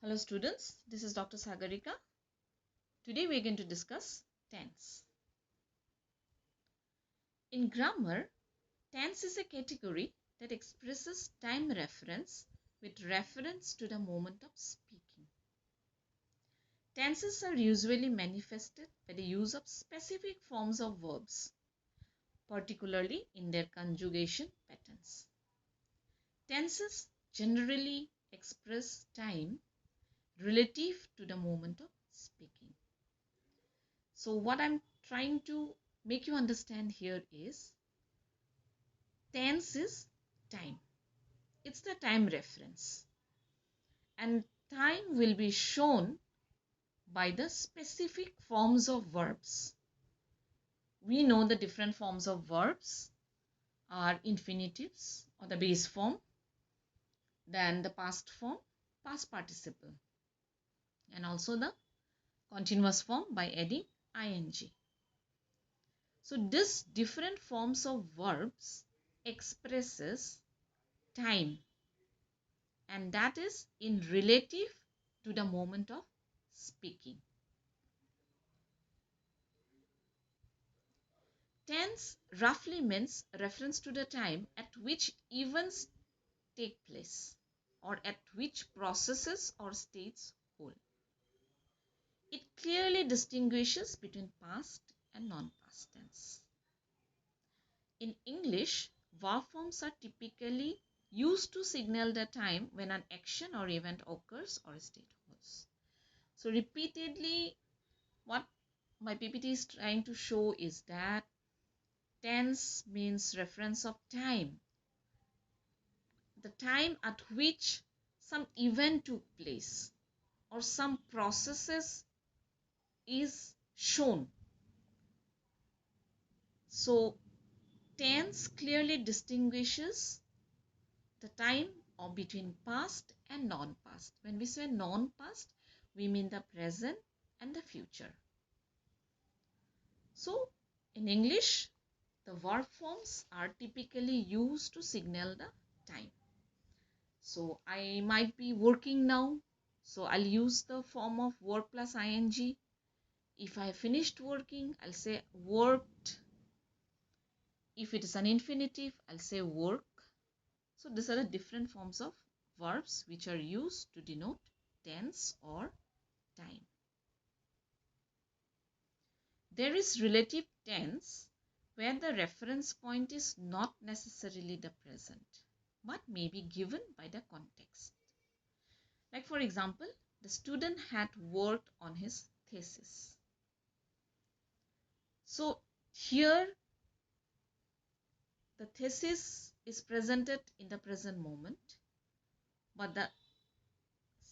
Hello students, this is Dr. Sagarika. Today we are going to discuss tense. In grammar, tense is a category that expresses time reference with reference to the moment of speaking. Tenses are usually manifested by the use of specific forms of verbs, particularly in their conjugation patterns. Tenses generally express time relative to the moment of speaking. So what I'm trying to make you understand here is tense is time. It's the time reference. And time will be shown by the specific forms of verbs. We know the different forms of verbs are infinitives or the base form, then the past form, past participle, and also the continuous form by adding ing. So these different forms of verbs expresses time, and that is in relative to the moment of speaking. Tense roughly means reference to the time at which events take place or at which processes or states hold. It clearly distinguishes between past and non-past tense. In English, verb forms are typically used to signal the time when an action or event occurs or a state holds. So repeatedly, what my PPT is trying to show is that tense means reference of time, the time at which some event took place or some processes is shown. So tense clearly distinguishes the time or between past and non-past. When we say non-past, we mean the present and the future. So in English, the verb forms are typically used to signal the time. So I might be working now, so I'll use the form of work plus ing. If I finished working, I'll say worked. If it is an infinitive, I'll say work. So these are the different forms of verbs which are used to denote tense or time. There is relative tense where the reference point is not necessarily the present but may be given by the context. Like for example, the student had worked on his thesis. So here the thesis is presented in the present moment, but the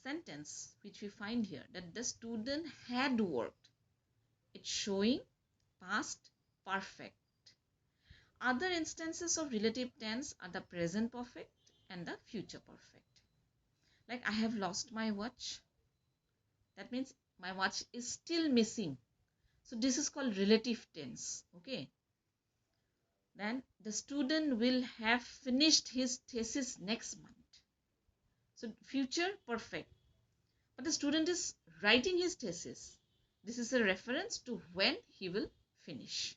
sentence which we find here, that the student had worked, it's showing past perfect. Other instances of relative tense are the present perfect and the future perfect. Like I have lost my watch. That means my watch is still missing. So this is called relative tense. Okay. Then the student will have finished his thesis next month. So future perfect. But the student is writing his thesis. This is a reference to when he will finish.